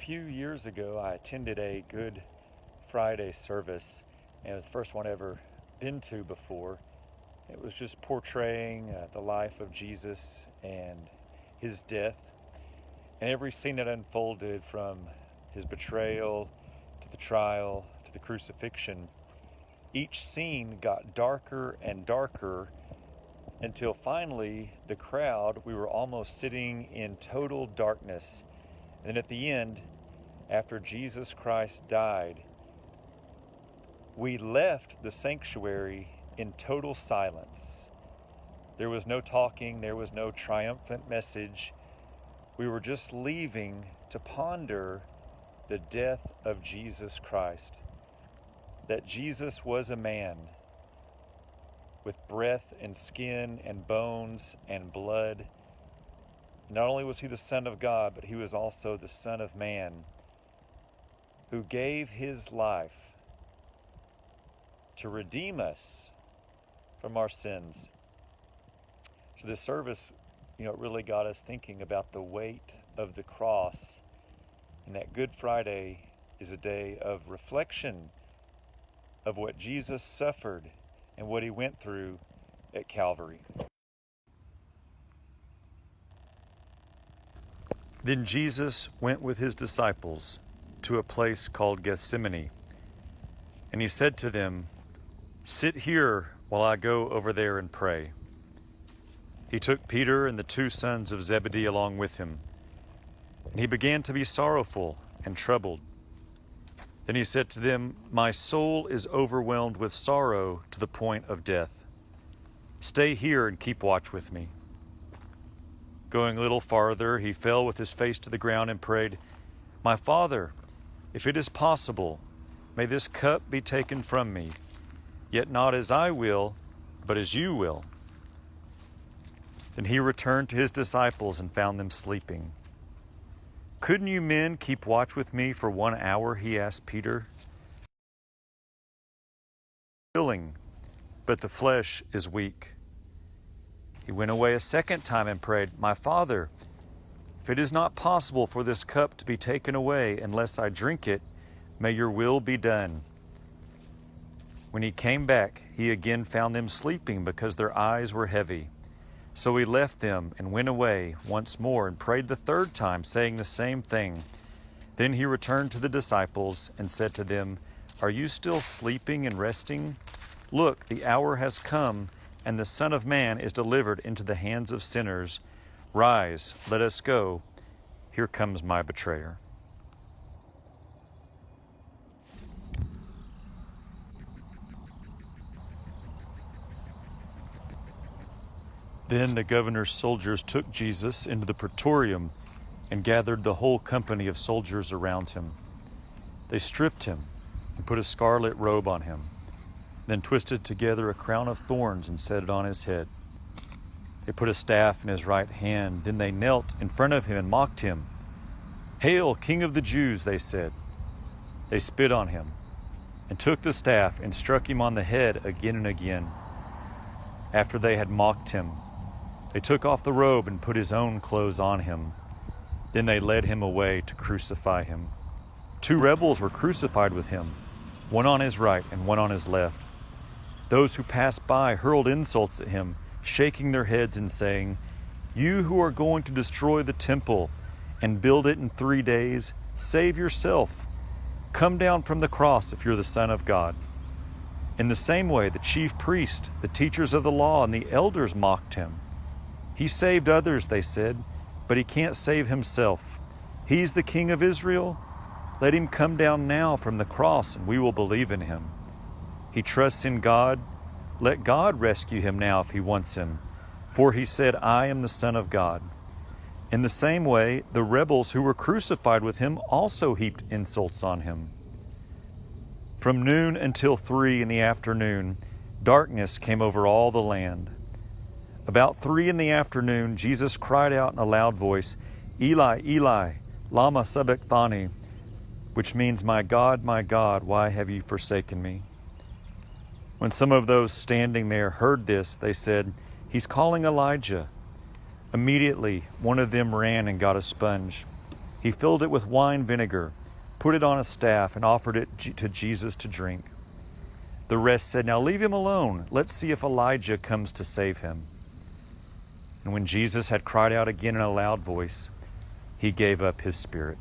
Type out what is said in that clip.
few years ago, I attended a Good Friday service, and it was the first one I've ever been to before. It was just portraying the life of Jesus and his death, and every scene that unfolded from his betrayal to the trial to the crucifixion. Each scene got darker and darker until finally the crowd, we were almost sitting in total darkness. And then at the end, after Jesus Christ died, we left the sanctuary in total silence. There was no talking, there was no triumphant message. We were just leaving to ponder the death of Jesus Christ. That Jesus was a man with breath and skin and bones and blood. Not only was he the Son of God, but he was also the Son of Man, who gave his life to redeem us from our sins. So this service, it really got us thinking about the weight of the cross, and that Good Friday is a day of reflection of what Jesus suffered and what he went through at Calvary. Then Jesus went with his disciples to a place called Gethsemane, and he said to them, "Sit here while I go over there and pray." He took Peter and the two sons of Zebedee along with him, and he began to be sorrowful and troubled. Then he said to them, "My soul is overwhelmed with sorrow to the point of death. Stay here and keep watch with me." Going a little farther, he fell with his face to the ground and prayed, "My Father, if it is possible, may this cup be taken from me, yet not as I will, but as you will." Then he returned to his disciples and found them sleeping. "Couldn't you men keep watch with me for 1 hour?" he asked Peter. "Willing, but the flesh is weak." He went away a second time and prayed, "My Father, if it is not possible for this cup to be taken away unless I drink it, may your will be done." When he came back, he again found them sleeping because their eyes were heavy. So he left them and went away once more and prayed the third time, saying the same thing. Then he returned to the disciples and said to them, "Are you still sleeping and resting? Look, the hour has come, and the Son of Man is delivered into the hands of sinners. Rise, let us go. Here comes my betrayer." Then the governor's soldiers took Jesus into the praetorium and gathered the whole company of soldiers around him. They stripped him and put a scarlet robe on him, then twisted together a crown of thorns and set it on his head. They put a staff in his right hand. Then they knelt in front of him and mocked him. "Hail, King of the Jews," they said. They spit on him and took the staff and struck him on the head again and again. After they had mocked him, they took off the robe and put his own clothes on him. Then they led him away to crucify him. 2 rebels were crucified with him, one on his right and one on his left. Those who passed by hurled insults at him, shaking their heads and saying, "You who are going to destroy the temple and build it in 3 days, save yourself. Come down from the cross if you're the Son of God." In the same way, the chief priest, the teachers of the law, and the elders mocked him. "He saved others," they said, "but he can't save himself. He's the King of Israel. Let him come down now from the cross and we will believe in him. He trusts in God. Let God rescue him now if he wants him. For he said, 'I am the Son of God.'" In the same way, the rebels who were crucified with him also heaped insults on him. From noon until 3 in the afternoon, darkness came over all the land. About 3 in the afternoon, Jesus cried out in a loud voice, "Eli, Eli, lama sabachthani," which means, my God, why have you forsaken me?" When some of those standing there heard this, they said, "He's calling Elijah." Immediately, one of them ran and got a sponge. He filled it with wine vinegar, put it on a staff, and offered it to Jesus to drink. The rest said, "Now leave him alone. Let's see if Elijah comes to save him." And when Jesus had cried out again in a loud voice, he gave up his spirit.